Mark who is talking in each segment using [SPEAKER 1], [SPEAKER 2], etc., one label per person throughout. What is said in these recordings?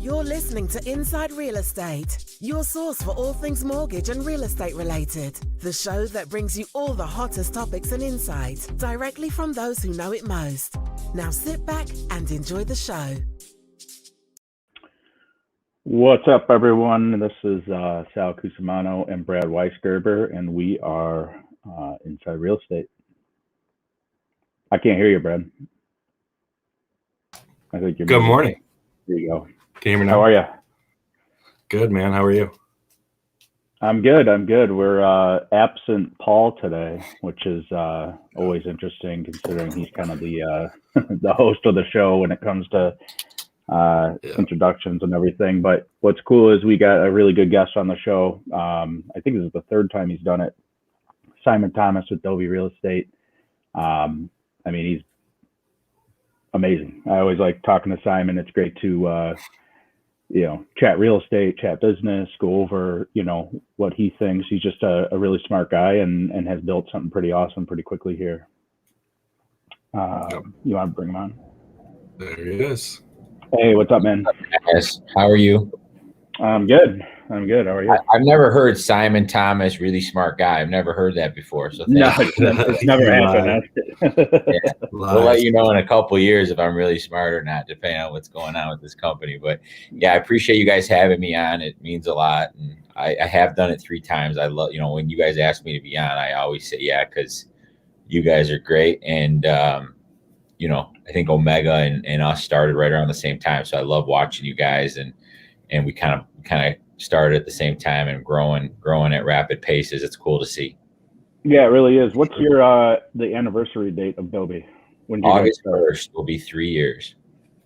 [SPEAKER 1] You're listening to Inside Real Estate, your source for all things mortgage and real estate related. The show that brings you all the hottest topics and insights directly from those who know it most. Now sit back and enjoy the show.
[SPEAKER 2] What's up, everyone? This is Sal Cusimano and Brad Weisgerber, and we are Inside Real Estate. I can't hear you, Brad. I think you're
[SPEAKER 3] Good morning.
[SPEAKER 2] There you go.
[SPEAKER 3] Can you hear me now?
[SPEAKER 2] How are you?
[SPEAKER 3] Good, man. How are you?
[SPEAKER 2] I'm good. We're absent Paul today, which is always interesting considering he's kind of the the host of the show when it comes to introductions and everything. But what's cool is we got a really good guest on the show. I think this is the third time he's done it. Simon Thomas with DOBI Real Estate. I mean, he's amazing. I always like talking to Simon. It's great to chat real estate, chat business, go over, what he thinks. He's just a really smart guy and has built something pretty awesome pretty quickly here. You want to bring him on?
[SPEAKER 3] There he is.
[SPEAKER 2] Hey, what's up, man?
[SPEAKER 4] Yes. How are you?
[SPEAKER 2] I'm good. How are you?
[SPEAKER 4] I've never heard Simon Thomas, really smart guy. I've never heard that before. So
[SPEAKER 2] no, it's never happened.
[SPEAKER 4] Yeah. We'll let you know in a couple of years if I'm really smart or not, depending on what's going on with this company. But yeah, I appreciate you guys having me on. It means a lot. And I have done it 3 times. I love, when you guys ask me to be on, I always say yeah, because you guys are great. And, I think Omega and us started right around the same time. So I love watching you guys and we kind of started at the same time and growing at rapid paces. It's cool to see.
[SPEAKER 2] Yeah, it really is. What's your the anniversary date of DOBI? When
[SPEAKER 4] August 1st will be 3 years.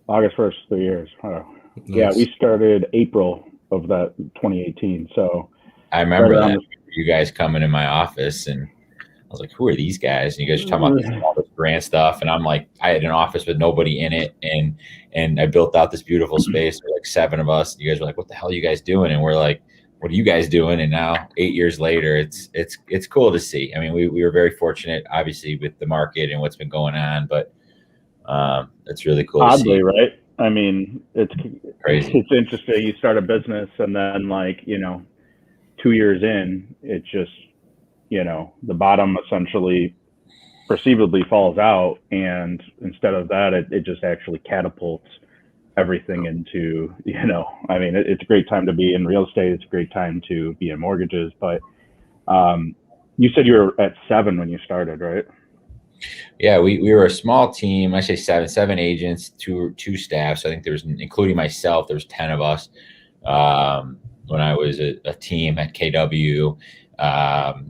[SPEAKER 2] August 1st, 3 years. Oh.
[SPEAKER 3] Nice.
[SPEAKER 2] Yeah, we started April of that 2018. So
[SPEAKER 4] I remember that you guys coming in my office and I was like, who are these guys? And you guys are talking about all this brand stuff. And I'm like, I had an office with nobody in it. And I built out this beautiful space. There were like 7 of us. You guys were like, what the hell are you guys doing? And we're like, what are you guys doing? And now 8 years later, it's cool to see. I mean, we were very fortunate, obviously, with the market and what's been going on, but it's really cool to see.
[SPEAKER 2] Right? I mean, it's
[SPEAKER 4] crazy.
[SPEAKER 2] It's interesting. You start a business and then 2 years in, it's just, the bottom essentially perceivably falls out. And instead of that, it just actually catapults everything into, I mean, it's a great time to be in real estate. It's a great time to be in mortgages. But you said you were at 7 when you started, right?
[SPEAKER 4] Yeah, we were a small team. I say 7 agents, two staffs. I think there was, including myself, there was 10 of us when I was a team at KW.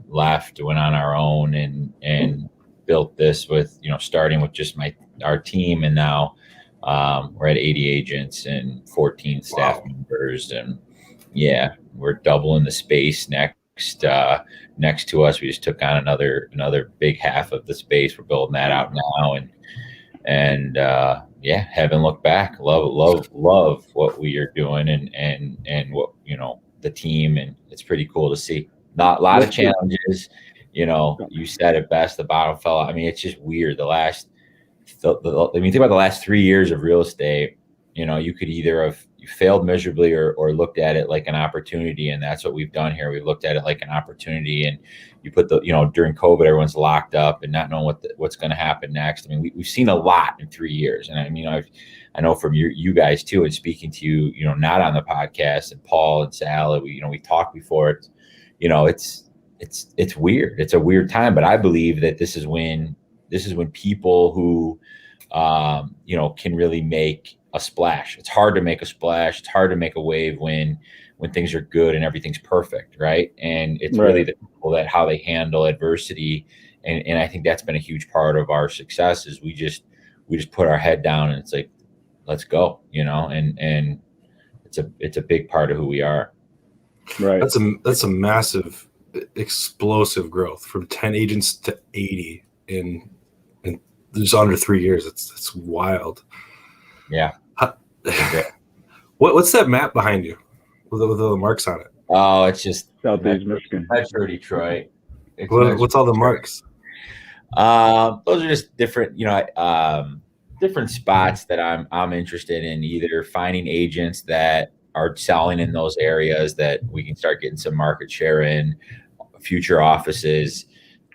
[SPEAKER 4] Left, went on our own and built this with, starting with just our team. And now we're at 80 agents and 14 staff members. And yeah, we're doubling the space next to us. We just took on another big half of the space. We're building that out now. And yeah, haven't looked back. Love what we are doing and what, the team. And it's pretty cool to see. Not a lot of challenges, you said it best, the bottom fell out. I mean, it's just weird. When you think about the last 3 years of real estate, you could either have failed miserably or looked at it like an opportunity. And that's what we've done here. We've looked at it like an opportunity, and you put during COVID, everyone's locked up and not knowing what's going to happen next. I mean, we've seen a lot in 3 years. And I mean, I know from you guys too, and speaking to you, not on the podcast, and Paul and Sal, we talked before it. It's weird. It's a weird time, but I believe that this is when people who, can really make a splash. It's hard to make a splash. It's hard to make a wave when things are good and everything's perfect. Right. And it's really the people that how they handle adversity. And I think that's been a huge part of our success is we just put our head down and it's like, let's go, and it's a big part of who we are.
[SPEAKER 2] Right.
[SPEAKER 3] That's a massive, explosive growth from 10 agents to 80 in just under 3 years. It's wild.
[SPEAKER 4] Yeah.
[SPEAKER 3] What's that map behind you with all the marks on it?
[SPEAKER 4] Oh, it's just
[SPEAKER 2] Southeast Michigan,
[SPEAKER 4] Metro Detroit.
[SPEAKER 3] What's all the marks?
[SPEAKER 4] Those are just different, different spots that I'm interested in, either finding agents that are selling in those areas that we can start getting some market share in, future offices.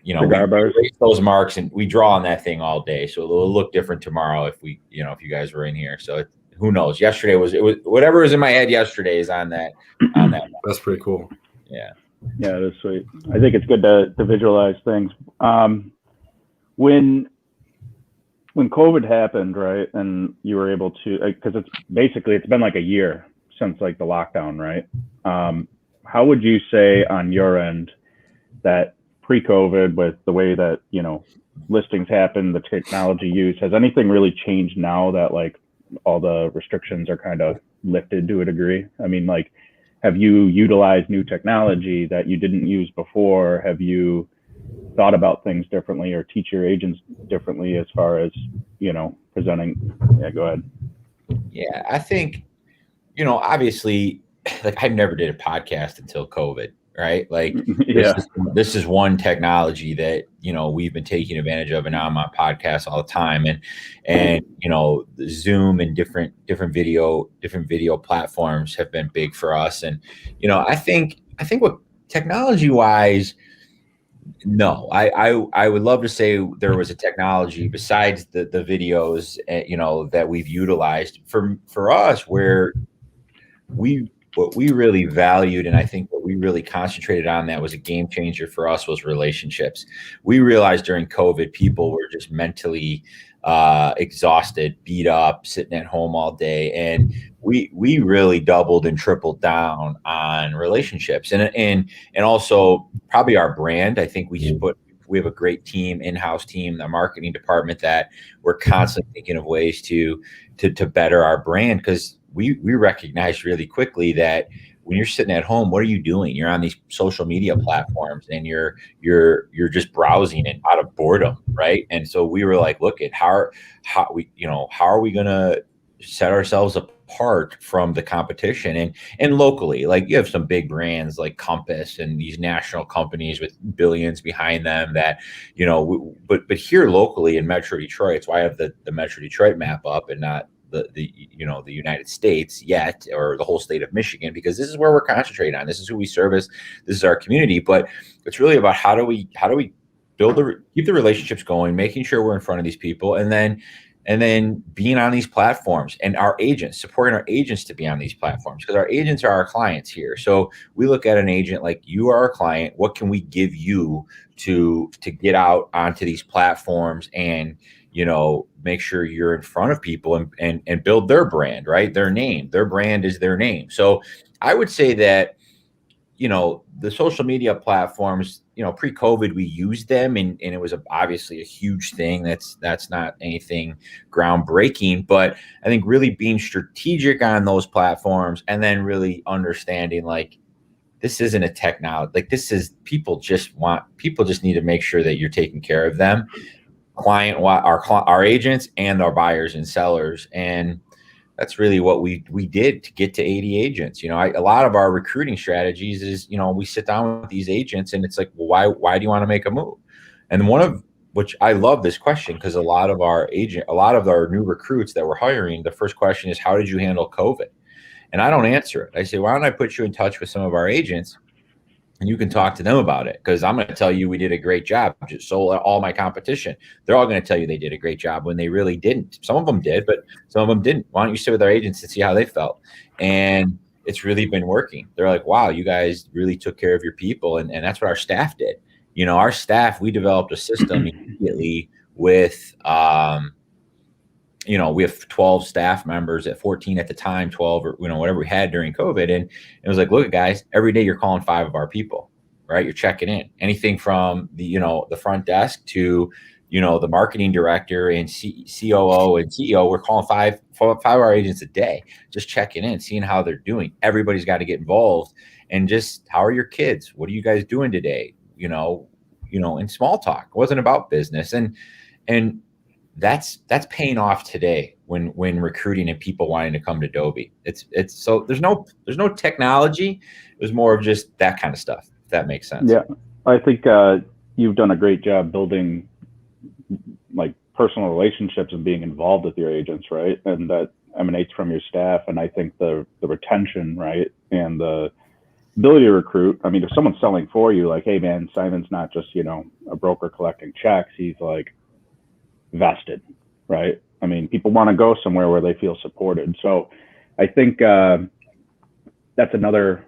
[SPEAKER 4] We raise those marks and we draw on that thing all day. So it'll look different tomorrow if if you guys were in here. So who knows? Yesterday was whatever was in my head yesterday is on that.
[SPEAKER 3] That's pretty cool.
[SPEAKER 4] Yeah.
[SPEAKER 2] Yeah, that's sweet. I think it's good to visualize things. When COVID happened, right, and you were able to, because it's been like a year since like the lockdown, right? How would you say on your end that pre-COVID, with the way that listings happen, the technology used, has anything really changed now that like all the restrictions are kind of lifted to a degree? I mean, like, have you utilized new technology that you didn't use before? Have you thought about things differently or teach your agents differently as far as, presenting? Yeah, go ahead.
[SPEAKER 4] Yeah, I think, obviously, like I never did a podcast until COVID, right? Like this is one technology that, we've been taking advantage of, and now I'm on podcasts all the time. And Zoom and different video platforms have been big for us. And, I think what technology wise, no, I would love to say there was a technology besides the videos, that we've utilized for us, where what we really valued, and I think what we really concentrated on that was a game changer for us, was relationships. We realized during COVID, people were just mentally exhausted, beat up, sitting at home all day. And we really doubled and tripled down on relationships and also probably our brand. I think we have a great team, in-house team, the marketing department, that we're constantly thinking of ways to better our brand, because we recognized really quickly that when you're sitting at home, what are you doing? You're on these social media platforms and you're just browsing and out of boredom, right? And so we were like, look at how are we gonna set ourselves apart from the competition? And locally, like, you have some big brands like Compass and these national companies with billions behind them that, but here locally in Metro Detroit, it's why I have the Metro Detroit map up and not the United States yet, or the whole state of Michigan, because this is where we're concentrating on. This is who we service. This is our community. But it's really about how do we keep the relationships going, making sure we're in front of these people, and then being on these platforms, and our agents, supporting our agents to be on these platforms, because our agents are our clients here. So we look at an agent like, you are our client. What can we give you to get out onto these platforms and make sure you're in front of people and build their brand, right? Their name, their brand is their name. So I would say that, the social media platforms, pre-COVID, we used them and it was obviously a huge thing. That's not anything groundbreaking, but I think really being strategic on those platforms, and then really understanding, like, this isn't a technology, like, this is, people just need to make sure that you're taking care of them. Our agents and our buyers and sellers. And that's really what we did to get to 80 agents. A lot of our recruiting strategies is, we sit down with these agents and it's like, well, why do you want to make a move? And which I love this question, because a lot of our new recruits that we're hiring, the first question is, how did you handle COVID? And I don't answer it. I say, why don't I put you in touch with some of our agents and you can talk to them about it, because I'm going to tell you we did a great job. So all my competition, they're all going to tell you they did a great job when they really didn't. Some of them did, but some of them didn't. Why don't you sit with our agents and see how they felt? And it's really been working. They're like, wow, you guys really took care of your people. And that's what our staff did. Our staff, we developed a system immediately with, we have 12 staff members, at 14 at the time, 12 or whatever we had during COVID. And it was like, look, guys, every day you're calling 5 of our people, right? You're checking in, anything from the front desk to, the marketing director and COO and CEO. We're calling 5 of our agents a day, just checking in, seeing how they're doing. Everybody's got to get involved, and just, how are your kids? What are you guys doing today? In small talk. It wasn't about business. And that's paying off today when recruiting and people wanting to come to DOBI. It's so there's no technology. It was more of just that kind of stuff, if that makes sense.
[SPEAKER 2] Yeah. I think you've done a great job building like personal relationships and being involved with your agents, right? And that emanates from your staff. And I think the retention, right, and the ability to recruit. I mean, if someone's selling for you, like, hey man, Simon's not just, you know, a broker collecting checks. He's like vested, right? I mean, people want to go somewhere where they feel supported. So I think that's another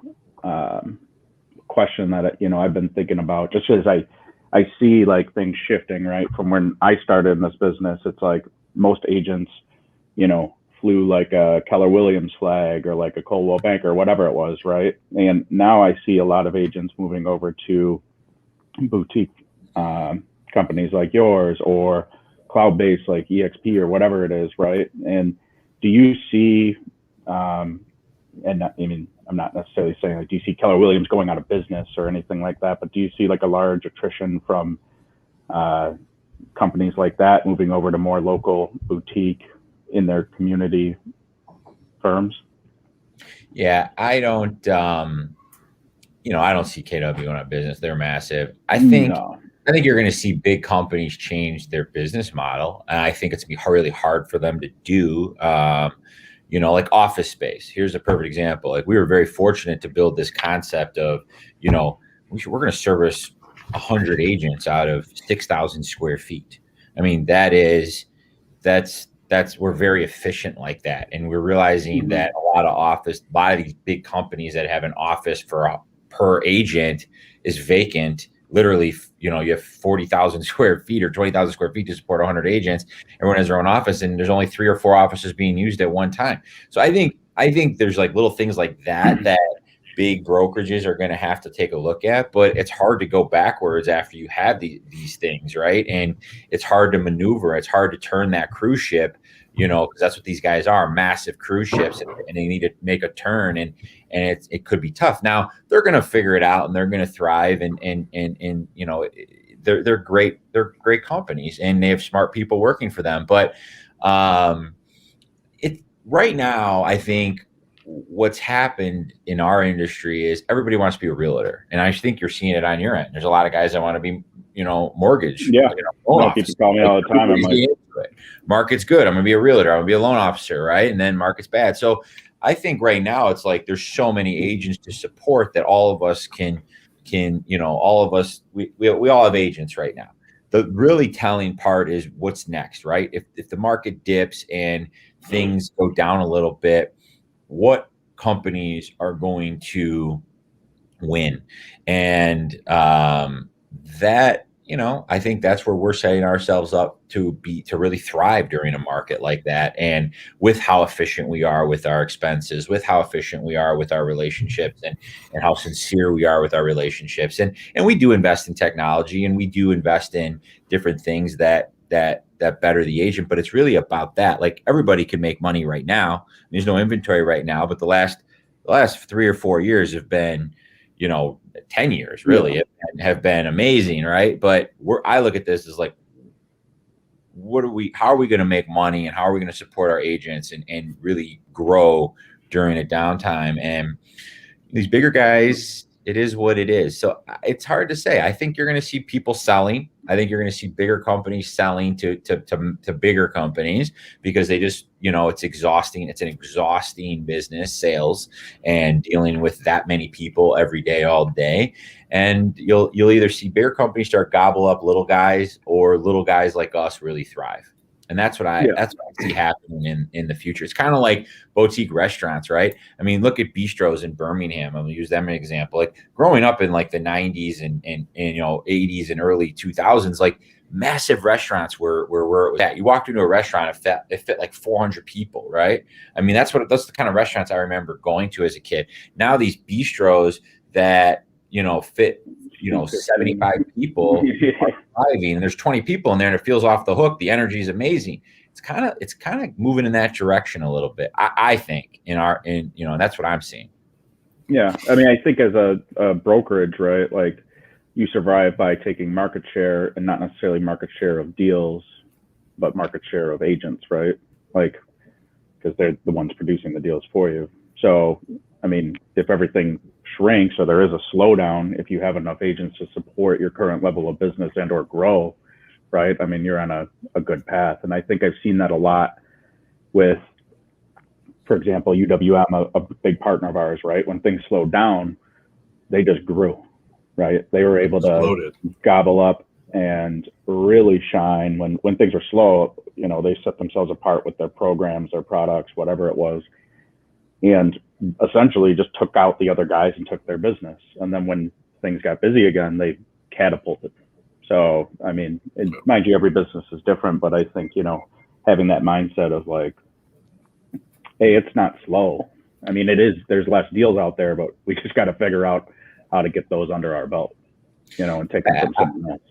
[SPEAKER 2] question that, you know, I've been thinking about, just as I see like things shifting, right? From when I started in this business, it's like most agents, you know, flew like a Keller Williams flag or like a Coldwell Banker or whatever it was, right? And now I see a lot of agents moving over to boutique companies like yours, or cloud-based like EXP or whatever it is, right? And do you see, and I mean, I'm not necessarily saying like, do you see Keller Williams going out of business or anything like that, but do you see like a large attrition from companies like that moving over to more local boutique in their community firms?
[SPEAKER 4] Yeah, I don't, you know, I don't see KW going out of business. They're massive. I think you're going to see big companies change their business model, and I think it's going to be really hard for them to do. You know, like office space. Here's a perfect example. Like, we were very fortunate to build this concept of, you know, we're going to service 100 agents out of 6,000 square feet. I mean, that's we're very efficient like that, and we're realizing that a lot of these big companies that have an office per agent is vacant. Literally, you know, you have 40,000 square feet or 20,000 square feet to support 100 agents. Everyone has their own office, and there's only 3 or 4 offices being used at one time. So I think there's like little things like that big brokerages are going to have to take a look at, but it's hard to go backwards after you have these things, right? And it's hard to maneuver. It's hard to turn that cruise ship, you know, because that's what these guys are, massive cruise ships, and they need to make a turn, and it could be tough. Now they're going to figure it out, and they're going to thrive, and you know, they're great companies, and they have smart people working for them. But right now, I think what's happened in our industry is everybody wants to be a realtor, and I think you're seeing it on your end. There's a lot of guys that want to be, you know, mortgage.
[SPEAKER 2] Yeah,
[SPEAKER 4] you know,
[SPEAKER 2] people call me all the time. I'm like,
[SPEAKER 4] market's good, I'm gonna be a realtor, I'm gonna be a loan officer, right? And then market's bad. So I think right now it's like there's so many agents to support that all of us can, you know, all of us, we all have agents right now. The really telling part is what's next, right? If the market dips and things go down a little bit, what companies are going to win? And that, you know, I think that's where we're setting ourselves up to really thrive during a market like that. And with how efficient we are with our expenses, with how efficient we are with our relationships, and how sincere we are with our relationships. And we do invest in technology, and we do invest in different things that better the agent, but it's really about that. Like, everybody can make money right now. There's no inventory right now, but the last 3 or 4 years have been, you know, 10 years really have been amazing, right? But I look at this as like, how are we going to make money, and how are we going to support our agents and really grow during a downtime? And these bigger guys, it is what it is. So it's hard to say. I think you're going to see people selling. I think you're going to see bigger companies selling to bigger companies, because they just, you know, it's exhausting. It's an exhausting business, sales, and dealing with that many people every day, all day. And you'll either see bigger companies start gobble up little guys, or little guys like us really thrive. And that's what I see happening in the future. It's kind of like boutique restaurants, right? I mean, look at bistros in Birmingham. I'm gonna use them as an example. Like, growing up in like the 90s and you know, 80s and early 2000s, like, massive restaurants were where it was at. You walked into a restaurant, it fit like 400 people, right? I mean, that's the kind of restaurants I remember going to as a kid. Now these bistros that, you know, fit, you know, 75 people driving, and there's 20 people in there, and it feels off the hook. The energy is amazing. It's kind of moving in that direction a little bit, I think, you know, that's what I'm seeing.
[SPEAKER 2] Yeah, I mean, I think as a brokerage, right, like, you survive by taking market share, and not necessarily market share of deals, but market share of agents, right? Like, because they're the ones producing the deals for you. So, I mean, if everything shrinks or there is a slowdown, if you have enough agents to support your current level of business and or grow, right? I mean, you're on a good path. And I think I've seen that a lot with, for example, UWM, a big partner of ours, right? When things slowed down, they just grew, right? They were able to gobble up and really shine when things are slow. You know, they set themselves apart with their programs, their products, whatever it was, and essentially just took out the other guys and took their business. And then when things got busy again, they catapulted. So, I mean, mind you, every business is different, but I think, you know, having that mindset of like, hey, it's not slow. I mean, it is, there's less deals out there, but we just got to figure out how to get those under our belt, you know, and take them from something else.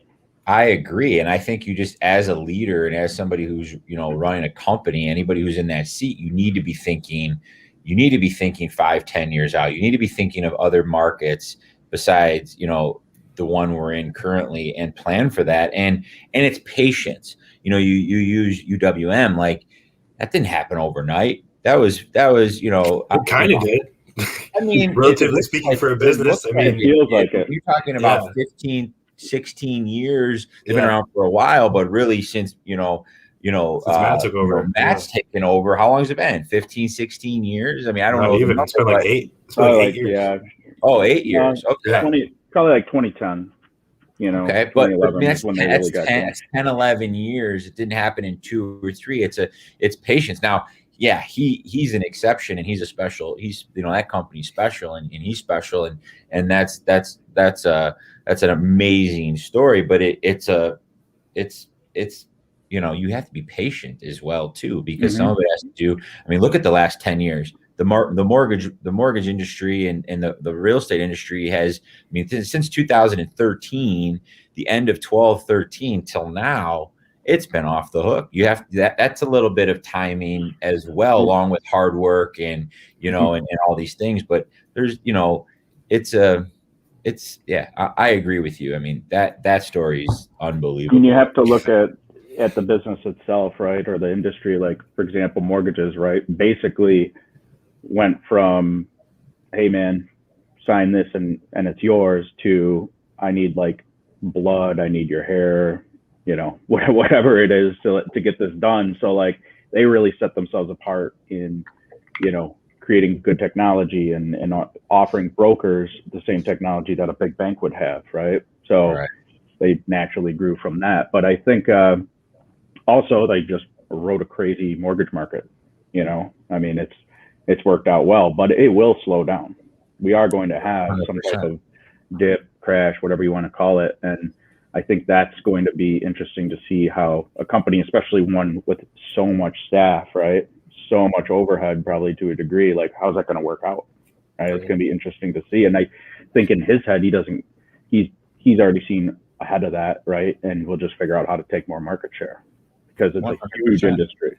[SPEAKER 4] I agree. And I think you just, as a leader and as somebody who's, you know, running a company, anybody who's in that seat, you need to be thinking 5-10 years out. You need to be thinking of other markets besides, you know, the one we're in currently, and plan for that. And it's patience. You know, you use UWM, like that didn't happen overnight. That was, you know,
[SPEAKER 3] it kind of did.
[SPEAKER 4] I mean,
[SPEAKER 3] relatively speaking, for a business, I mean,
[SPEAKER 2] it feels like it.
[SPEAKER 4] You're talking about 15, 16 years. They've been around for a while, but really since, since
[SPEAKER 3] Matt took over.
[SPEAKER 4] Matt's taken over. How long has it been? 15, 16 years? I mean, I don't know.
[SPEAKER 3] Even. It's been like 8. It's been like 8 years.
[SPEAKER 2] Yeah.
[SPEAKER 4] Oh, 8 years. Okay.
[SPEAKER 2] Probably like 2010. You know,
[SPEAKER 4] okay, but I mean, that's
[SPEAKER 2] really
[SPEAKER 4] 10, 11 years. It didn't happen in 2 or 3. It's patience. Now, yeah, he's an exception and he's a special. He's, you know, that company's special and he's special, and that's an amazing story. But it's you know, you have to be patient as well too, because some of it has to do. I mean, look at the last 10 years. The mortgage industry and the real estate industry has, I mean, since 2013, the end of 12-13 till now, it's been off the hook. You have that's a little bit of timing as well, along with hard work and, you know, and all these things. But there's, you know, I agree with you. I mean, that story is unbelievable.
[SPEAKER 2] And you have to look at the business itself, right? Or the industry, like, for example, mortgages, right? Basically went from, hey man, sign this and it's yours, to I need like blood, I need your hair, you know, whatever it is to get this done. So like they really set themselves apart in, you know, creating good technology and offering brokers the same technology that a big bank would have, right? So they naturally grew from that. But I think also they just rode a crazy mortgage market, you know. I mean, it's worked out well, but it will slow down. We are going to have
[SPEAKER 4] 100%.
[SPEAKER 2] some type of dip, crash, whatever you want to call it. And I think that's going to be interesting to see how a company, especially one with so much staff, right? So much overhead, probably to a degree, like how's that going to work out? Right? It's going to be interesting to see. And I think in his head, he's already seen ahead of that, right? And we'll just figure out how to take more market share, because it's 100%. A huge industry.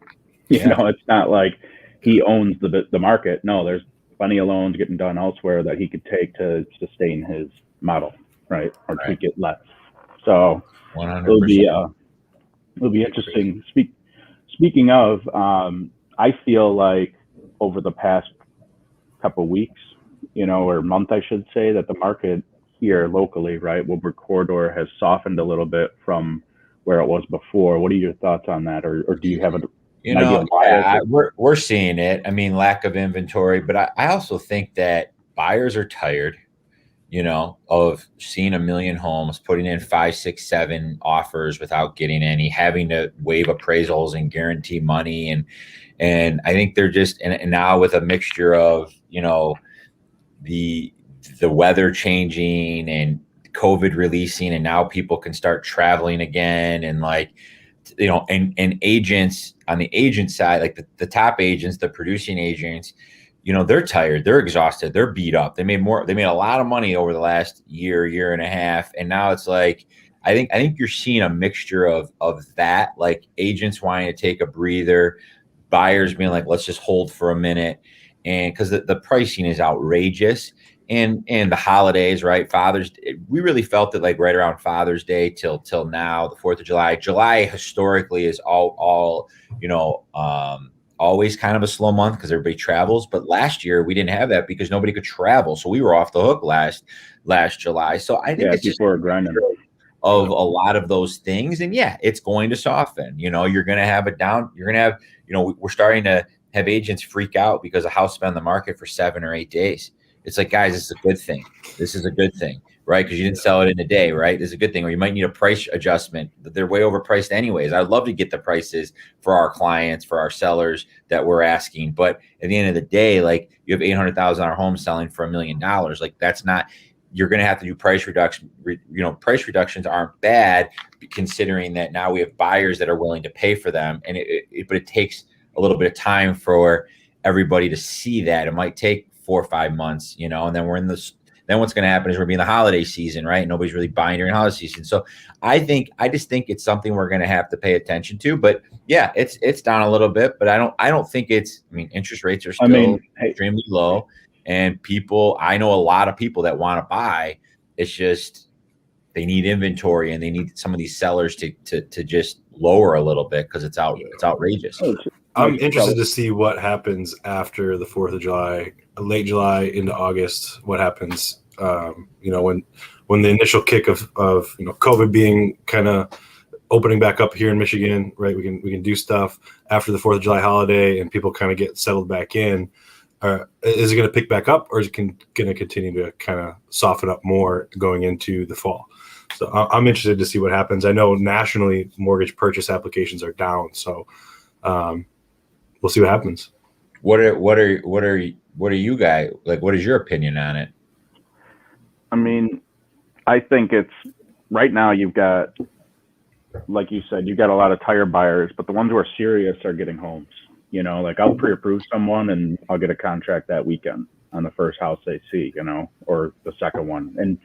[SPEAKER 2] You know, it's not like he owns the market. No, there's plenty of loans getting done elsewhere that he could take to sustain his model, right? Or tweak it less. So 100%. It'll be interesting. Speaking of, I feel like over the past couple of weeks, you know, or month, I should say, that the market here locally, right, Woodward corridor has softened a little bit from where it was before. What are your thoughts on that, or do you have
[SPEAKER 4] we're seeing it. I mean, lack of inventory, but I also think that buyers are tired, you know, of seeing 1 million homes, putting in 5, 6, 7 offers without getting any, having to waive appraisals and guarantee money. And I think they're just, and now with a mixture of, you know, the weather changing and COVID releasing, and now people can start traveling again. And like, you know, and agents on the agent side, like the top agents, the producing agents, you know, they're tired, they're exhausted, they're beat up. They made a lot of money over the last year and a half. And now it's like, I think you're seeing a mixture of that, like agents wanting to take a breather, buyers being like, let's just hold for a minute. And because the pricing is outrageous. And the holidays, right? We really felt it like right around Father's Day till now, the 4th of July. July historically is all you know, always kind of a slow month because everybody travels. But last year we didn't have that because nobody could travel. So we were off the hook last July. So I think it's just
[SPEAKER 2] people are grinding
[SPEAKER 4] of a lot of those things. And yeah, it's going to soften. You're going to have we're starting to have agents freak out because a house has been on the market for 7 or 8 days. It's like, guys, this is a good thing. This is a good thing, right? Because you didn't sell it in a day, right? This is a good thing. Or you might need a price adjustment. They're way overpriced anyways. I'd love to get the prices for our clients, for our sellers that we're asking. But at the end of the day, like you have $800,000 home selling for $1 million. Like that's not, you're going to have to do price reduction. Price reductions aren't bad considering that now we have buyers that are willing to pay for them. And but it takes a little bit of time for everybody to see that. It might take 4 or 5 months, and then we're in this. Then what's going to happen is we're being the holiday season, right? Nobody's really buying during holiday season. So I just think it's something we're going to have to pay attention to. But yeah, it's down a little bit, but I don't think it's. I mean, interest rates are still extremely low, and I know a lot of people that want to buy. It's just they need inventory and they need some of these sellers to just lower a little bit because it's outrageous.
[SPEAKER 3] I'm interested to see what happens after the 4th of July, late July into August. What happens, when the initial kick of COVID being kind of opening back up here in Michigan, right? We can do stuff after the 4th of July holiday and people kind of get settled back in. Is it going to pick back up, or is it going to continue to kind of soften up more going into the fall? So I'm interested to see what happens. I know nationally mortgage purchase applications are down, so. We'll see what happens.
[SPEAKER 4] What are you guys like? What is your opinion on it?
[SPEAKER 2] I mean, I think it's right now you've got, like you said, you've got a lot of tire buyers, but the ones who are serious are getting homes. Like I'll pre-approve someone and I'll get a contract that weekend on the first house they see, or the second one. And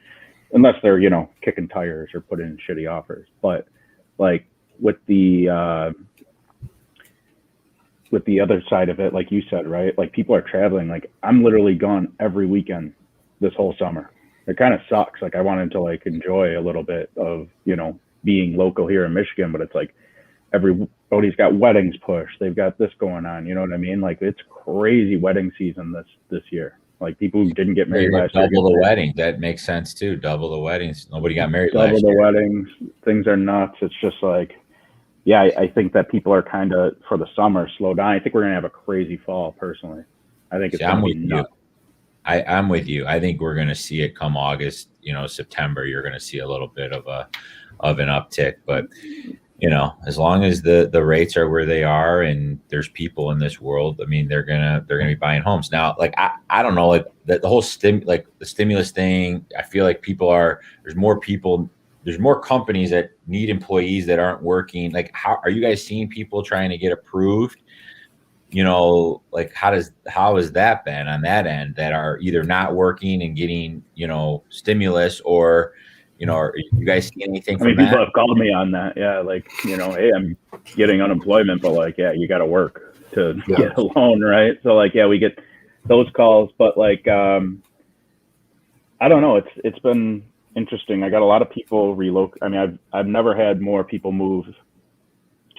[SPEAKER 2] unless they're, kicking tires or putting in shitty offers. But like with the other side of it, like you said, right? Like people are traveling. Like I'm literally gone every weekend this whole summer. It kind of sucks. Like I wanted to like enjoy a little bit of, being local here in Michigan, but it's like everybody's got weddings pushed. They've got this going on. You know what I mean? Like it's crazy wedding season this year. Like people who didn't get married last year.
[SPEAKER 4] Double the wedding. That makes sense too. Double the weddings. Nobody got married last year.
[SPEAKER 2] Double the weddings. Things are nuts. It's just like, yeah, I think that people are kind of, for the summer, slow down. I think we're going to have a crazy fall, personally. I think it's going to be nuts.
[SPEAKER 4] I'm with you. I think we're going to see it come August, September. You're going to see a little bit of an uptick. But, as long as the rates are where they are and there's people in this world, I mean, they're gonna be buying homes. Now, like, I don't know, like the whole the stimulus thing, I feel like there's more companies that need employees that aren't working. Like, how are you guys seeing people trying to get approved? Like how has that been on that end that are either not working and getting, stimulus or, are you guys seeing anything from that?
[SPEAKER 2] People have called me on that. Yeah. Like, hey, I'm getting unemployment, but like, yeah, you got to work to get a loan. Right. So like, yeah, we get those calls, but like, I don't know. It's been interesting. I got a lot of people relocate. I mean, I've never had more people move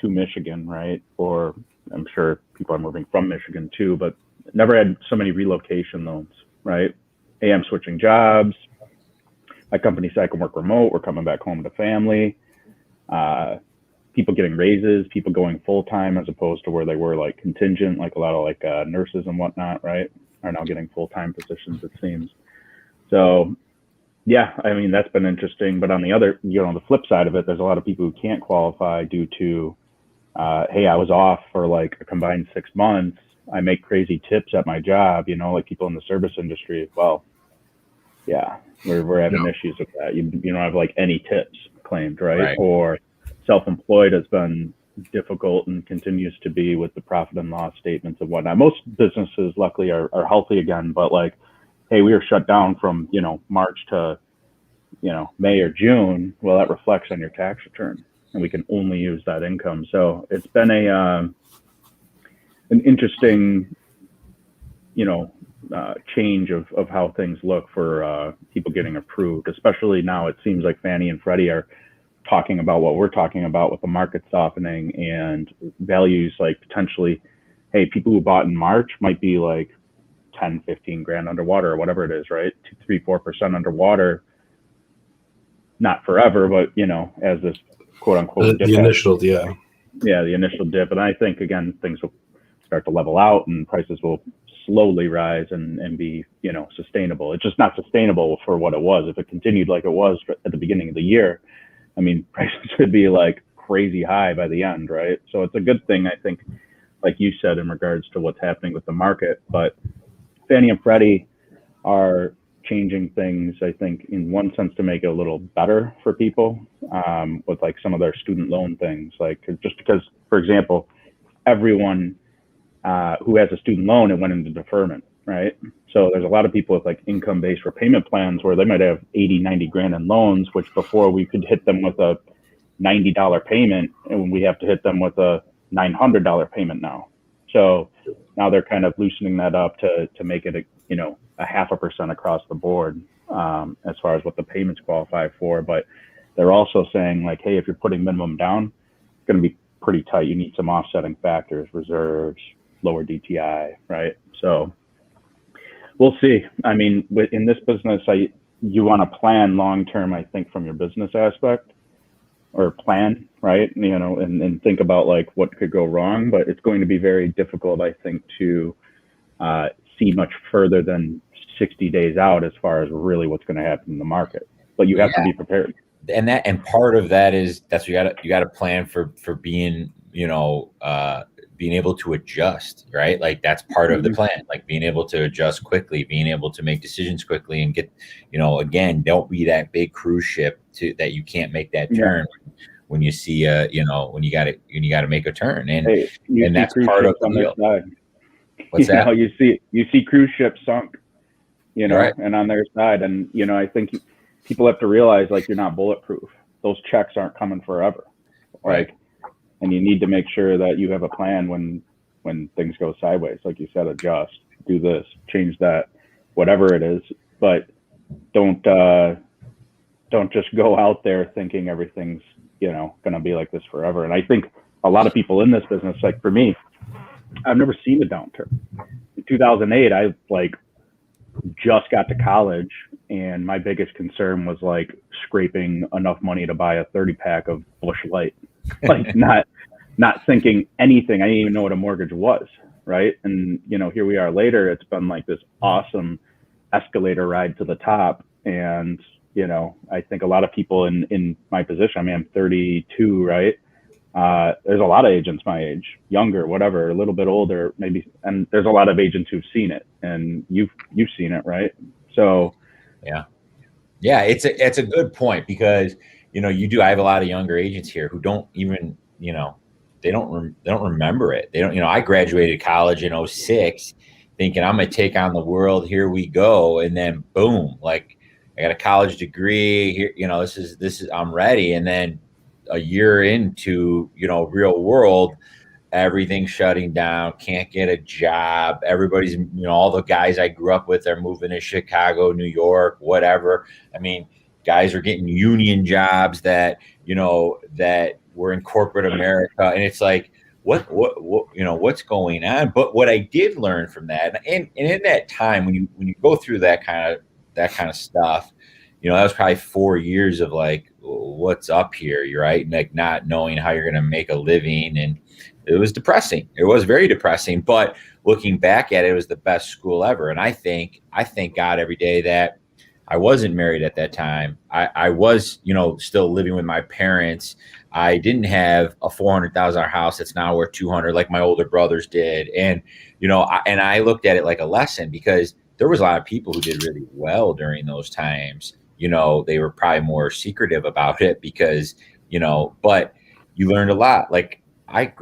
[SPEAKER 2] to Michigan, right? Or I'm sure people are moving from Michigan too, but never had so many relocation loans, right? Hey, I'm switching jobs. My company said I can work remote. We're coming back home to family. People getting raises, people going full time as opposed to where they were like contingent, like a lot of like nurses and whatnot, right? Are now getting full time positions, it seems. So yeah, I mean, that's been interesting. But on the other, the flip side of it, there's a lot of people who can't qualify due to, hey, I was off for like a combined 6 months. I make crazy tips at my job, like people in the service industry. Well, yeah, we're having issues with that. You don't have like any tips claimed, right? Or self-employed has been difficult and continues to be with the profit and loss statements and whatnot. Most businesses, luckily, are healthy again, but like, hey, we were shut down from, March to, May or June. Well, that reflects on your tax return and we can only use that income. So it's been an interesting, change of how things look for people getting approved, especially now it seems like Fannie and Freddie are talking about what we're talking about with the market softening and values like potentially hey, people who bought in March might be like 10, 15 grand underwater or whatever it is, right? 2, 3, 4% underwater, not forever, but as this quote unquote dip
[SPEAKER 3] the initial, yeah.
[SPEAKER 2] Yeah, the initial dip. And I think, again, things will start to level out and prices will slowly rise and be, sustainable. It's just not sustainable for what it was. If it continued like it was at the beginning of the year, I mean, prices would be like crazy high by the end, right? So it's a good thing, I think, like you said, in regards to what's happening with the market. But Fannie and Freddie are changing things, I think, in one sense to make it a little better for people with like some of their student loan things. Like, just because, for example, everyone who has a student loan, it went into deferment, right? So there's a lot of people with like income-based repayment plans where they might have 80, 90 grand in loans, which before we could hit them with a $90 payment, and we have to hit them with a $900 payment now. So now they're kind of loosening that up to make it a 0.5% across the board as far as what the payments qualify for. But they're also saying like, hey, if you're putting minimum down, it's going to be pretty tight. You need some offsetting factors, reserves, lower DTI, right? So we'll see. I mean, in this business, you want to plan long term, I think, from your business aspect, or plan, right? And think about like what could go wrong, but it's going to be very difficult, I think, to see much further than 60 days out as far as really what's going to happen in the market. But you have to be prepared.
[SPEAKER 4] And part of that is you got to plan for being, being able to adjust, right? Like that's part of the plan, like being able to adjust quickly, being able to make decisions quickly and get, again, don't be that big cruise ship that you can't make that turn when you see, when you got to make a turn. And, and that's part of the deal. What's that?
[SPEAKER 2] You see cruise ships sunk,
[SPEAKER 4] right.
[SPEAKER 2] And on their side. And, I think people have to realize like you're not bulletproof. Those checks aren't coming forever.
[SPEAKER 4] Right.
[SPEAKER 2] And you need to make sure that you have a plan when things go sideways. Like you said, adjust, do this, change that, whatever it is. But don't just go out there thinking everything's, going to be like this forever. And I think a lot of people in this business, like for me, I've never seen a downturn. In 2008, I just got to college, and my biggest concern was like scraping enough money to buy a 30-pack of Busch Light. Like not thinking anything. I didn't even know what a mortgage was, right? And here we are later. It's been like this awesome escalator ride to the top. And I think a lot of people in my position, I mean, I'm 32, right? There's a lot of agents my age, younger, whatever, a little bit older, maybe, and there's a lot of agents who've seen it, and you've seen it, right? So,
[SPEAKER 4] yeah, it's a good point, because I have a lot of younger agents here who don't even they don't remember it. They don't I graduated college in 2006, thinking I'm gonna take on the world. Here we go, and then boom, like I got a college degree here. This is I'm ready, and then a year into real world, everything's shutting down, can't get a job, everybody's all the guys I grew up with are moving to Chicago, New York, whatever. I mean, guys are getting union jobs that that were in corporate America, and it's like what what's going on. But what I did learn from that, and in that time when you go through that kind of stuff, that was probably 4 years of like, what's up here, you're right, and like not knowing how you're going to make a living. And it was depressing. It was very depressing, but looking back at it, it was the best school ever. And I thank God every day that I wasn't married at that time. I was still living with my parents. I didn't have a $400,000 house that's now worth 200 like my older brothers did. And and I looked at it like a lesson, because there was a lot of people who did really well during those times. They were probably more secretive about it because, but you learned a lot. Like I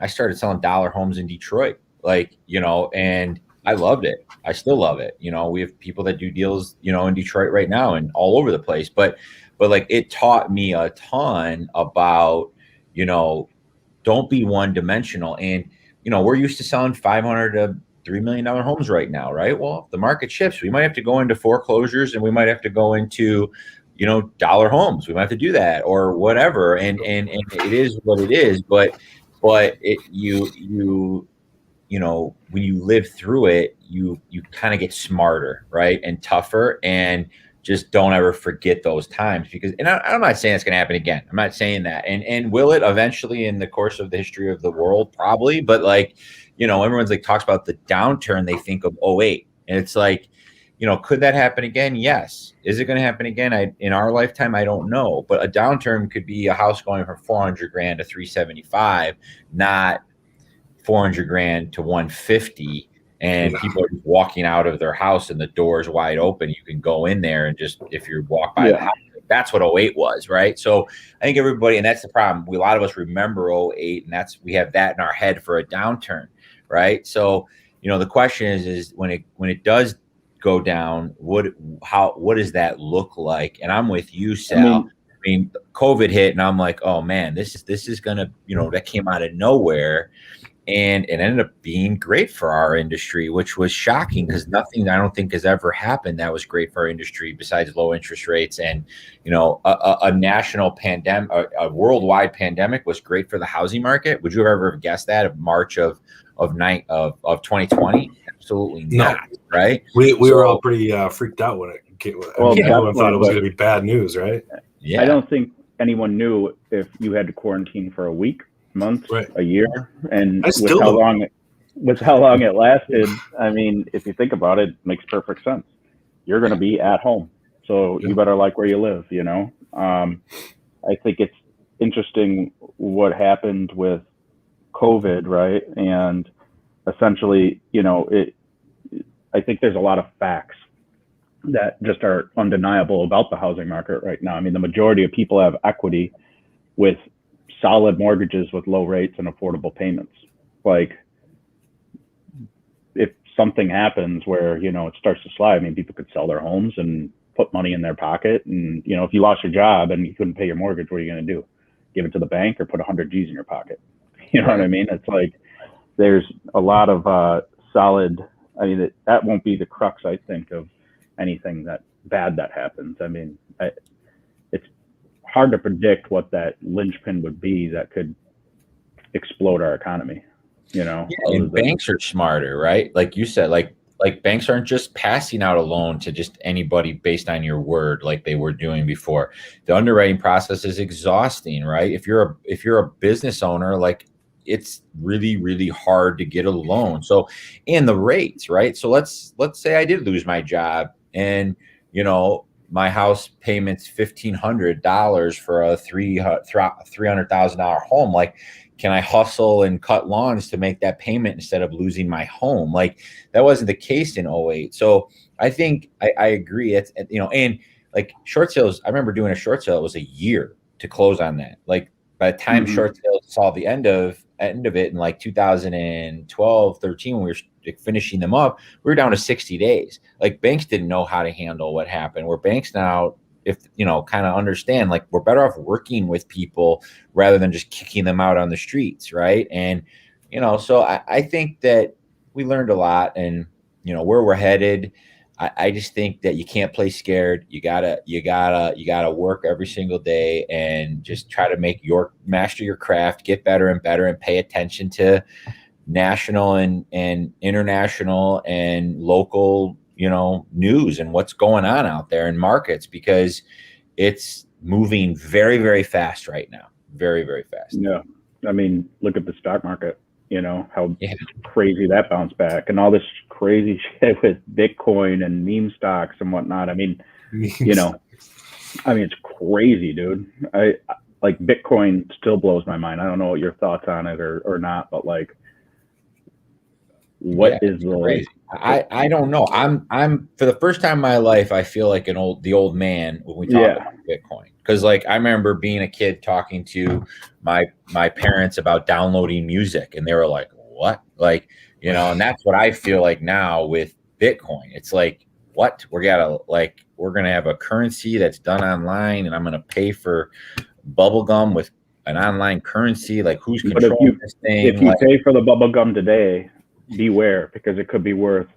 [SPEAKER 4] started selling dollar homes in Detroit, and I loved it. I still love it. We have people that do deals, in Detroit right now and all over the place, but like it taught me a ton about, don't be one dimensional. And, we're used to selling $500 to $3 million homes right now, right? Well, if the market shifts, we might have to go into foreclosures, and we might have to go into, dollar homes. We might have to do that or whatever. And it is what it is. But you when you live through it, you kind of get smarter, right? And tougher, and just don't ever forget those times, because, and I'm not saying it's going to happen again. I'm not saying that. And will it eventually in the course of the history of the world? Probably. But like, everyone's like talks about the downturn. They think of '08, and it's like, could that happen again? Yes. Is it going to happen again? In our lifetime, I don't know. But a downturn could be a house going from 400 grand to 375, not 400 grand to 150. And people are just walking out of their house and the door's wide open. You can go in there and just, if you walk by the house, that's what '08 was, right? So I think everybody, and that's the problem. A lot of us remember '08, and we have that in our head for a downturn, right? So, the question is when it does go down, what does that look like? And I'm with you, Sal. I mean, COVID hit, and I'm like, oh man, this is gonna, that came out of nowhere. And it ended up being great for our industry, which was shocking, because nothing I don't think has ever happened that was great for our industry besides low interest rates. And, a national pandemic, a worldwide pandemic was great for the housing market. Would you have ever guessed that of March of 2020? Absolutely not. Right.
[SPEAKER 3] We were all pretty freaked out when it came. Everyone thought it was going to be bad news, right?
[SPEAKER 2] Yeah. I don't think anyone knew if you had to quarantine for a week, month, a year, and with how long it lasted. I mean, if you think about it, it makes perfect sense. You're going to be at home, so you better like where you live. I think it's interesting what happened with COVID, right? And essentially, I think there's a lot of facts that just are undeniable about the housing market right now. I mean, the majority of people have equity with solid mortgages with low rates and affordable payments. Like, if something happens where, it starts to slide, I mean, people could sell their homes and put money in their pocket. And, if you lost your job and you couldn't pay your mortgage, what are you going to do? Give it to the bank or put 100 G's in your pocket? You know what I mean? It's like, there's a lot of solid, I mean, that won't be the crux, I think, of anything that bad that happens. I mean, it's hard to predict what that linchpin would be that could explode our economy,
[SPEAKER 4] and banks are smarter, right? Like you said, like banks aren't just passing out a loan to just anybody based on your word like they were doing before. The underwriting process is exhausting, right? If you're a business owner, like, it's really, really hard to get a loan. So, and the rates, right? So let's say I did lose my job, and my house payment's $1,500 for a $300,000 home. Like, can I hustle and cut lawns to make that payment instead of losing my home? Like, that wasn't the case in '08. So I think I agree. It's, and like short sales, I remember doing a short sale. It was a year to close on that. Like, by the time short sales saw the end of it in like 2012, 13, when we were finishing them up, we were down to 60 days. Like, banks didn't know how to handle what happened. Where banks now, if kind of understand, like, we're better off working with people rather than just kicking them out on the streets, right? And so I think that we learned a lot, and where we're headed. I just think that you can't play scared. You gotta work every single day and just try to master your craft, get better and better, and pay attention to national and international and local, news and what's going on out there in markets, because it's moving very, very fast right now. Very, very fast.
[SPEAKER 2] Yeah. I mean, look at the stock market. How crazy that bounced back, and all this crazy shit with Bitcoin and meme stocks and whatnot. I mean, it's crazy, dude. I like Bitcoin still blows my mind. I don't know what your thoughts on it or not, but like, what is the
[SPEAKER 4] crazy? I don't know. I'm for the first time in my life, I feel like the old man when we talk about Bitcoin. Because like, I remember being a kid talking to my parents about downloading music, and they were like, what? Like, and that's what I feel like now with Bitcoin. It's like, what? We're going to have a currency that's done online, and I'm going to pay for bubble gum with an online currency. Like, who's controlling this thing?
[SPEAKER 2] If you pay for the bubble gum today, beware, because it could be worth,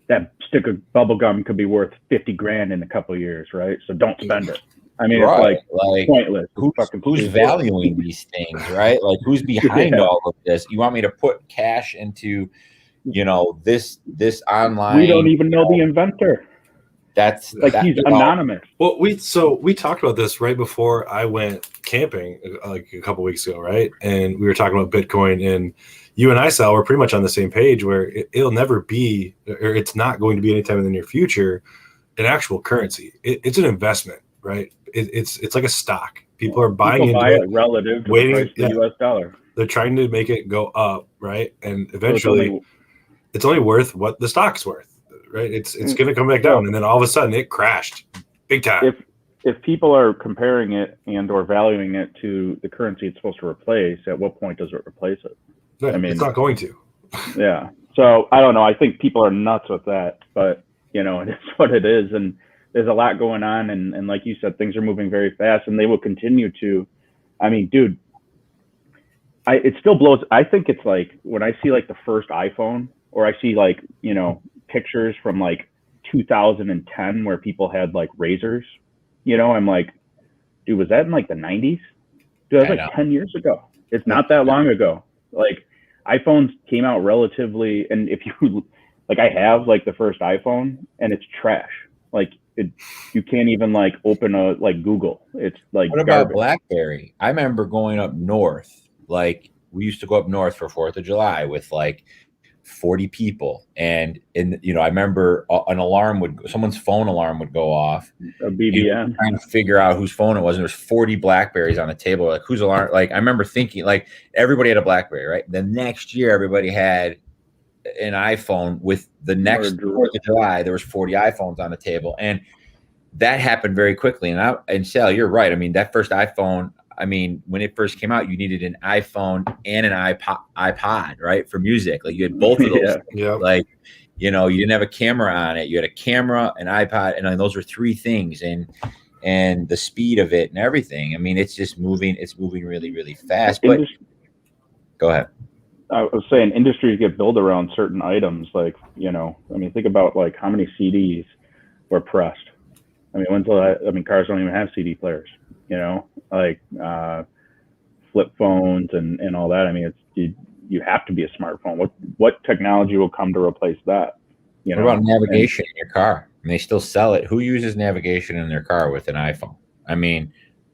[SPEAKER 2] that stick of bubble gum could be worth 50 grand in a couple of years, right? So don't spend it. I mean, it's like pointless.
[SPEAKER 4] Who's valuing these things, right? Like, who's behind all of this? You want me to put cash into this online.
[SPEAKER 2] We don't even know the inventor.
[SPEAKER 4] That's
[SPEAKER 2] like he's anonymous.
[SPEAKER 3] Well, we talked about this right before I went camping like a couple weeks ago, right? And we were talking about Bitcoin, and you and I, Sal, were pretty much on the same page where it'll never be, or it's not going to be anytime in the near future, an actual currency. It's an investment, right? It's like a stock. People are buying into it
[SPEAKER 2] relative to
[SPEAKER 3] waiting,
[SPEAKER 2] the price of the US dollar.
[SPEAKER 3] They're trying to make it go up, right? And eventually it's only worth what the stock's worth, right? It's going to come back down, and then all of a sudden it crashed big time.
[SPEAKER 2] If people are comparing it and or valuing it to the currency it's supposed to replace, at what point does it replace it?
[SPEAKER 3] Right. I mean, it's not going to.
[SPEAKER 2] Yeah. So I don't know. I think people are nuts with that, but it is what it is. And there's a lot going on. And like you said, things are moving very fast, and they will continue to. I mean, dude, it still blows. I think it's like when I see like the first iPhone, or I see like, pictures from like 2010 where people had like razors, I'm like, dude, was that in like the 90s? Dude, that was like 10 years ago. It's not that long ago. Like iPhones came out relatively, and if you like, I have like the first iPhone, and it's trash. Like you can't even like open a like Google. It's like
[SPEAKER 4] what about BlackBerry? I remember going up north. Like we used to go up north for 4th of July with like 40 people, and I remember someone's phone alarm would go off,
[SPEAKER 2] a BBM,
[SPEAKER 4] trying to figure out whose phone it was, and there's 40 BlackBerries on the table. Like whose alarm? Like I remember thinking like everybody had a BlackBerry, right? The next year everybody had an iPhone. With the next 4th of July, there was 40 iPhones on the table, and that happened very quickly. And Sal, you're right. I mean, that first iPhone, when it first came out, you needed an iPhone and an iPod, right? For music. Like you had both of those.
[SPEAKER 3] Yeah.
[SPEAKER 4] Like, you didn't have a camera on it. You had a camera, an iPod, and those were 3 things. And the speed of it and everything. It's just moving. It's moving really, really fast. But go ahead.
[SPEAKER 2] I was saying industries get built around certain items. Like, think about like how many CDs were pressed. Cars don't even have CD players, like flip phones and all that. You have to be a smartphone. What technology will come to replace that?
[SPEAKER 4] What about navigation in your car? They still sell it. Who uses navigation in their car with an iPhone?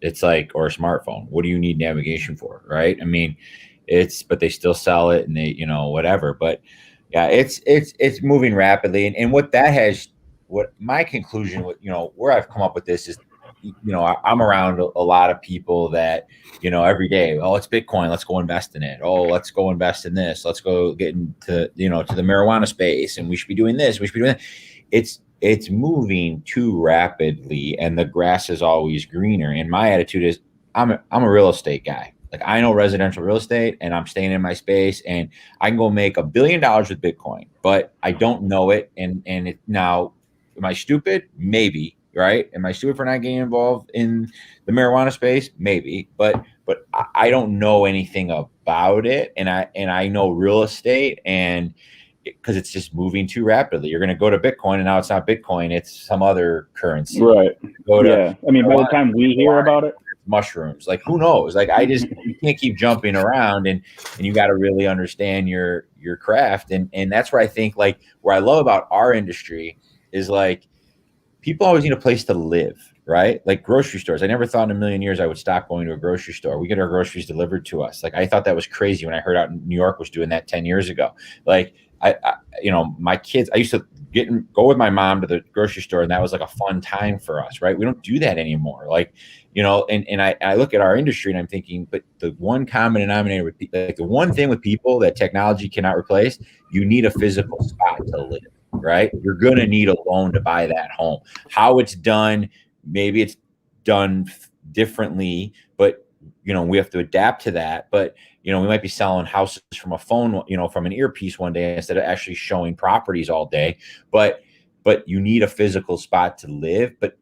[SPEAKER 4] It's like, or a smartphone. What do you need navigation for, right? But they still sell it, and they, whatever. But yeah, it's moving rapidly, and what my conclusion, where I've come up with this is, I'm around a lot of people that, every day, oh, it's Bitcoin, let's go invest in it. Oh, let's go invest in this. Let's go get into, to the marijuana space, and we should be doing this. We should be doing that. It's moving too rapidly, and the grass is always greener. And my attitude is, I'm a real estate guy. Like I know residential real estate, and I'm staying in my space, and I can go make $1 billion with Bitcoin, but I don't know it. And now, am I stupid? Maybe, right? Am I stupid for not getting involved in the marijuana space? Maybe, but I don't know anything about it, and I know real estate, and because it's just moving too rapidly. You're going to go to Bitcoin, and now it's not Bitcoin; it's some other currency.
[SPEAKER 2] Right. By the time we hear about it,
[SPEAKER 4] mushrooms. Like who knows? Like you can't keep jumping around, and you got to really understand your craft, and that's where I think like where I love about our industry is like people always need a place to live, right? Like grocery stores. I never thought in a million years I would stop going to a grocery store. We get our groceries delivered to us. Like I thought that was crazy when I heard out in New York was doing that 10 years ago. Like I my kids, I used to go with my mom to the grocery store, and that was like a fun time for us, right? We don't do that anymore. Like, and I look at our industry and I'm thinking, but the one common denominator with like the one thing with people that technology cannot replace, you need a physical spot to live. Right? You're going to need a loan to buy that home. How it's done, maybe it's done differently, but, we have to adapt to that. But, we might be selling houses from a phone, from an earpiece one day instead of actually showing properties all day. But you need a physical spot to live. But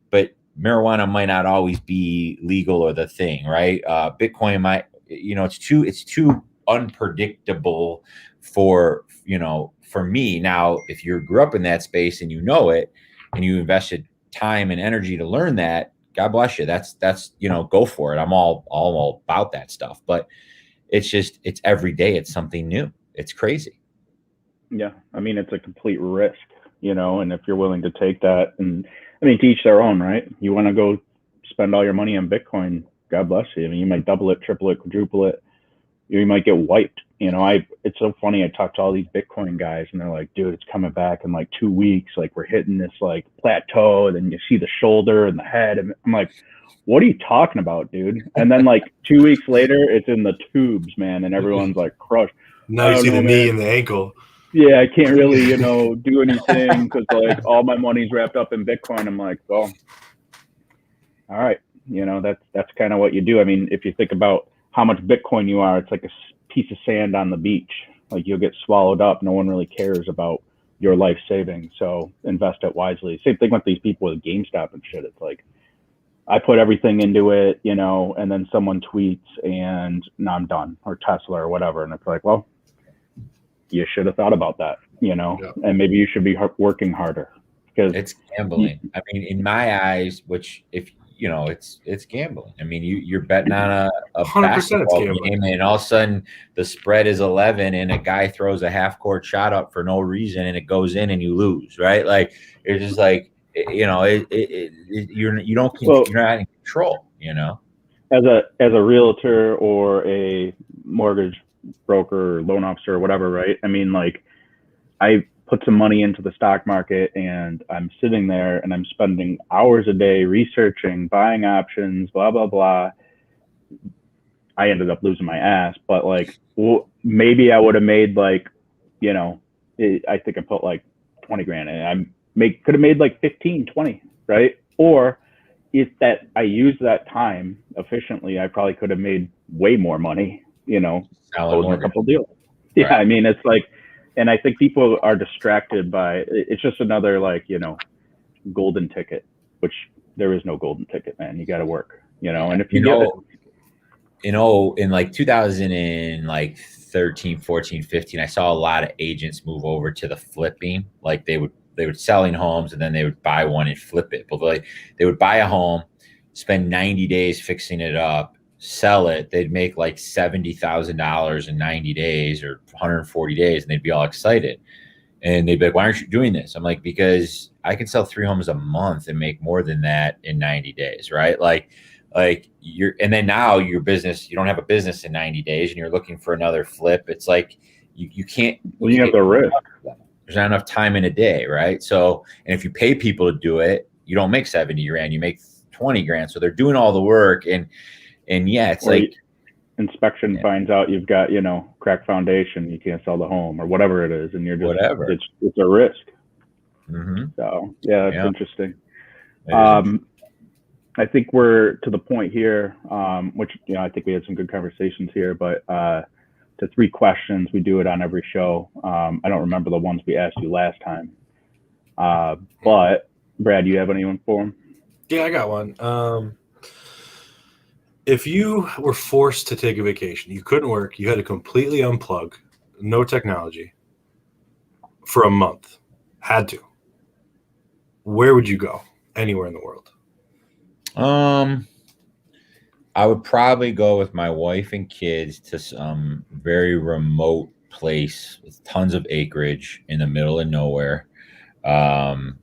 [SPEAKER 4] marijuana might not always be legal or the thing, right? Bitcoin might, it's too unpredictable for me. Now, if you grew up in that space and it, and you invested time and energy to learn that, God bless you. That's go for it. I'm all about that stuff. But it's every day. It's something new. It's crazy.
[SPEAKER 2] Yeah, I mean, it's a complete risk, and if you're willing to take that, and I mean, to each their own, right? You want to go spend all your money on Bitcoin, God bless you. I mean, you might double it, triple it, quadruple it. You might get wiped. It's so funny. I talk to all these Bitcoin guys and they're like, dude, it's coming back in like 2 weeks. Like we're hitting this like plateau, and then you see the shoulder and the head. And I'm like, what are you talking about, dude? And then like 2 weeks later, it's in the tubes, man. And everyone's like crushed.
[SPEAKER 3] Now you see the knee and the ankle.
[SPEAKER 2] Yeah, I can't really, do anything because like all my money's wrapped up in Bitcoin. I'm like, well, all right, that's kind of what you do. I mean, if you think about how much Bitcoin you are, it's like a piece of sand on the beach. Like you'll get swallowed up. No one really cares about your life savings. So invest it wisely. Same thing with these people with GameStop and shit. It's like I put everything into it, and then someone tweets and now I'm done, or Tesla or whatever. And it's like, well, you should have thought about that, and maybe you should be working harder because
[SPEAKER 4] it's gambling. I mean, in my eyes, which if it's gambling. I mean, you're betting on a 100% basketball game, and all of a sudden the spread is 11, and a guy throws a half court shot up for no reason, and it goes in, and you lose, right? Like it's just like you're not in control.
[SPEAKER 2] As a realtor or a mortgage broker or loan officer or whatever, right? I mean, like I put some money into the stock market and I'm sitting there and I'm spending hours a day researching, buying options, blah, blah, blah. I ended up losing my ass, but like, maybe I would have made like, I think I put like 20 grand in. Could have made like 15, 20, right? Or if that I used that time efficiently, I probably could have made way more money, closing a couple deals. Yeah. Right. I mean, it's like, and I think people are distracted by, it's just another like, golden ticket, which there is no golden ticket, man. You got to work, and if you
[SPEAKER 4] in like 2013, 14, 15, I saw a lot of agents move over to the flipping. Like they would selling homes and then they would buy one and flip it. But like they would buy a home, spend 90 days fixing it up, sell it. They'd make like $70,000 in 90 days or 140 days, and they'd be all excited. And they'd be like, why aren't you doing this? I'm like, because I can sell 3 homes a month and make more than that in 90 days, right? And then now your business, you don't have a business in 90 days and you're looking for another flip. It's like, you can't.
[SPEAKER 2] Well, you have the risk.
[SPEAKER 4] There's not enough time in a day, right? So, and if you pay people to do it, you don't make 70 grand, you make 20 grand. So they're doing all the work. And yeah, it's like
[SPEAKER 2] inspection finds out you've got, cracked foundation, you can't sell the home or whatever it is. And you're just, whatever. It's a risk.
[SPEAKER 4] Mm-hmm.
[SPEAKER 2] So yeah, that's interesting. I think we're to the point here, which, I think we had some good conversations here, but to 3 questions, we do it on every show. I don't remember the ones we asked you last time. But Brad, you have anyone for him?
[SPEAKER 3] Yeah, I got one. If you were forced to take a vacation, you couldn't work, you had to completely unplug, no technology for a month, had to, where would you go? Anywhere in the world?
[SPEAKER 4] I would probably go with my wife and kids to some very remote place with tons of acreage in the middle of nowhere. Now,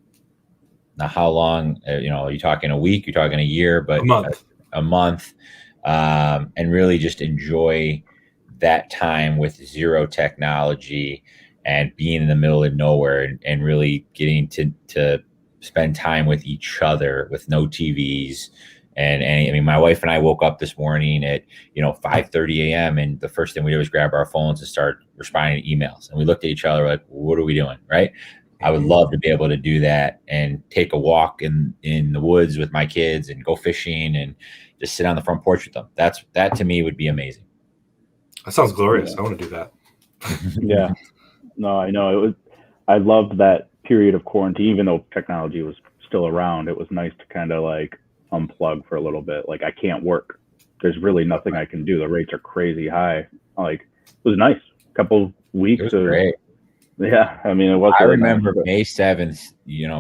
[SPEAKER 4] how long, are you talking a week, you're talking a year, but a month, and really just enjoy that time with zero technology and being in the middle of nowhere and really getting to spend time with each other with no TVs. And I mean, my wife and I woke up this morning at, 5:30 a.m. and the first thing we did was grab our phones and start responding to emails. And we looked at each other like, what are we doing? Right. I would love to be able to do that and take a walk in the woods with my kids and go fishing and just sit on the front porch with them. That to me would be amazing.
[SPEAKER 3] That sounds glorious. I want to do that.
[SPEAKER 2] Yeah. No, I know. I loved that period of quarantine, even though technology was still around. It was nice to kind of like unplug for a little bit. Like I can't work. There's really nothing I can do. The rates are crazy high. Like it was nice. A couple weeks.
[SPEAKER 4] It was great.
[SPEAKER 2] Yeah. I mean, it was.
[SPEAKER 4] I remember May 7th,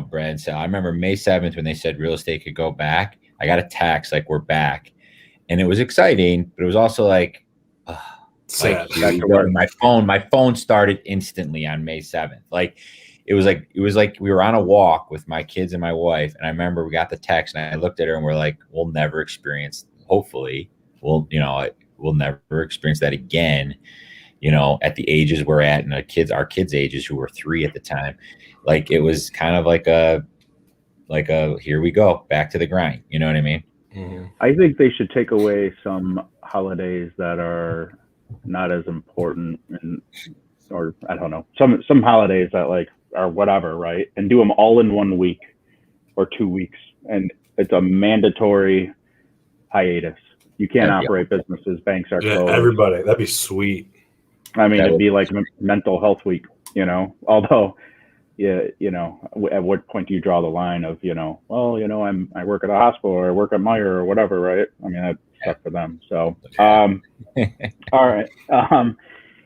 [SPEAKER 4] Brad said, I remember May 7th when they said real estate could go back. I got a text like we're back, and it was exciting, but it was also like,
[SPEAKER 3] Sad.
[SPEAKER 4] My phone started instantly on May 7th. It was like we were on a walk with my kids and my wife, and I remember we got the text, and I looked at her, and we're like, we'll never experience. Hopefully, we'll never experience that again. At the ages we're at, and our kids' ages, who were 3 at the time, it was kind of like a here we go, back to the grind. You know what I mean?
[SPEAKER 3] Mm-hmm.
[SPEAKER 2] I think they should take away some holidays that are not as important, or I don't know, some holidays that are whatever, right? And do them all in 1 week or 2 weeks, and it's a mandatory hiatus. You can't operate businesses. Banks are closed.
[SPEAKER 3] Everybody, that'd be sweet.
[SPEAKER 2] I mean, it'd be like mental health week, although, at what point do you draw the line of, I work at a hospital, or I work at Meyer, or whatever, right? I mean, that's tough for them. So, all right.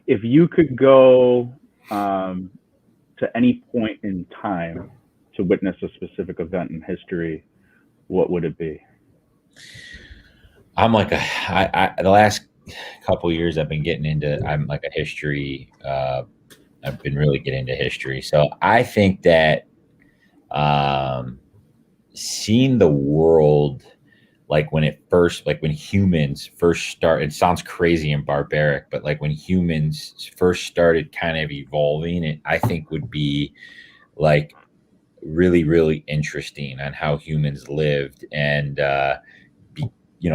[SPEAKER 2] If you could go to any point in time to witness a specific event in history, what would it be?
[SPEAKER 4] I'm the last couple of years I've been getting into, I'm like a history. I've been really getting into history. So I think that seeing the world, when humans first start, it sounds crazy and barbaric, but when humans first started kind of evolving, it I think would be really, really interesting on how humans lived and,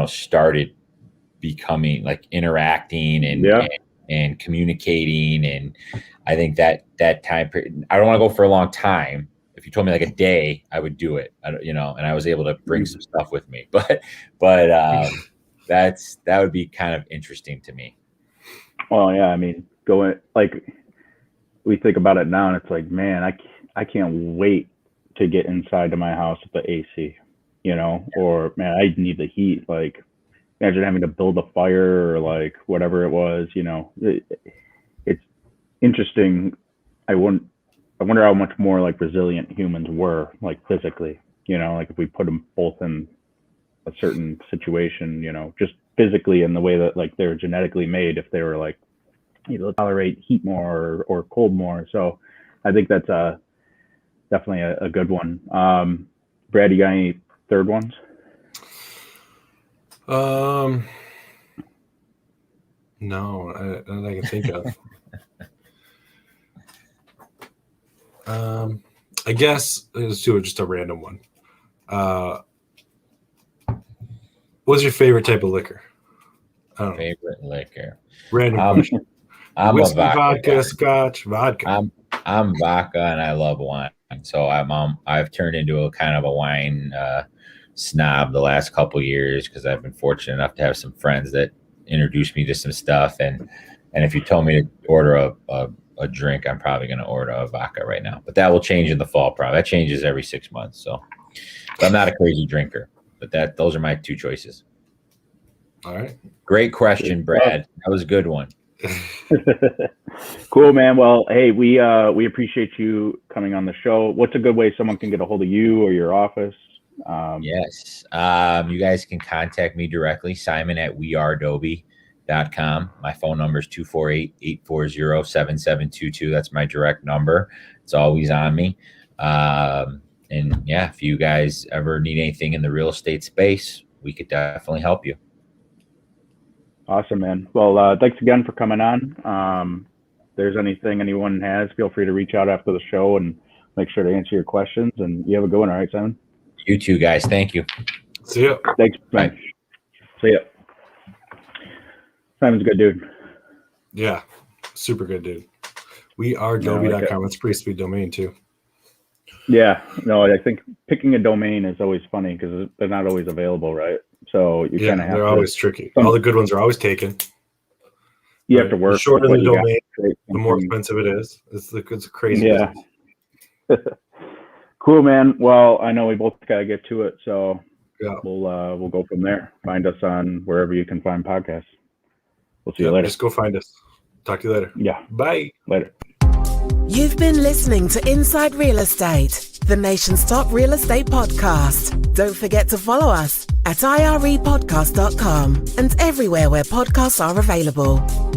[SPEAKER 4] started becoming interacting and communicating. And I think that time period, I don't want to go for a long time. If you told me a day, I would do it, and I was able to bring some stuff with me, but that would be kind of interesting to me.
[SPEAKER 2] Well, yeah, I mean, we think about it now, and it's man, I can't wait to get inside to my house with the AC, or man, I need the heat. Imagine having to build a fire or whatever it was, it's interesting. I wonder how much more resilient humans were physically, if we put them both in a certain situation, just physically in the way that they're genetically made, if they were tolerate heat more or cold more. So I think that's definitely a good one. Brad, you got any third ones?
[SPEAKER 3] No, that I can think of. I guess let's do just a random one. What's your favorite type of liquor?
[SPEAKER 4] Favorite liquor.
[SPEAKER 3] Random question.
[SPEAKER 4] I'm
[SPEAKER 3] Whiskey,
[SPEAKER 4] a
[SPEAKER 3] vodka, scotch, vodka.
[SPEAKER 4] I'm vodka, and I love wine. So I've turned into a kind of a wine snob the last couple of years, because I've been fortunate enough to have some friends that introduced me to some stuff. And if you told me to order a drink, I'm probably going to order a vodka right now. But that will change in the fall, probably. That changes every 6 months. So I'm not a crazy drinker, but those are my two choices.
[SPEAKER 3] All right.
[SPEAKER 4] Great question, Brad. That was a good one.
[SPEAKER 2] Cool, man. Well, hey, we appreciate you coming on the show. What's a good way someone can get a hold of you or your office?
[SPEAKER 4] Yes. You guys can contact me directly, Simon at wearedobi.com. My phone number is 248-840-7722. That's my direct number. It's always on me. And yeah, if you guys ever need anything in the real estate space, we could definitely help you.
[SPEAKER 2] Awesome, man. Well, thanks again for coming on. If there's anything anyone has, feel free to reach out after the show and make sure to answer your questions. And you have a good one. All right, Simon?
[SPEAKER 4] You too, guys. Thank you.
[SPEAKER 3] See ya.
[SPEAKER 2] Thanks, man.
[SPEAKER 4] Bye.
[SPEAKER 2] See ya. Simon's a good dude.
[SPEAKER 3] Yeah, super good dude. WeAreDobi.com. That's a pretty sweet domain too.
[SPEAKER 2] Yeah, no, I think picking a domain is always funny because they're not always available, right? So you kind of have
[SPEAKER 3] they're
[SPEAKER 2] to,
[SPEAKER 3] always tricky. All the good ones are always taken.
[SPEAKER 2] You have to work.
[SPEAKER 3] The shorter the domain,
[SPEAKER 2] the
[SPEAKER 3] more expensive it is. It's crazy.
[SPEAKER 2] Yeah. Cool, man. Well, I know we both gotta get to it, so
[SPEAKER 3] Yeah.
[SPEAKER 2] we'll go from there. Find us on wherever you can find podcasts. We'll see you later.
[SPEAKER 3] Just go find us. Talk to you later.
[SPEAKER 2] Yeah.
[SPEAKER 3] Bye.
[SPEAKER 2] Later.
[SPEAKER 1] You've been listening to Inside Real Estate, the nation's top real estate podcast. Don't forget to follow us at irepodcast.com and everywhere where podcasts are available.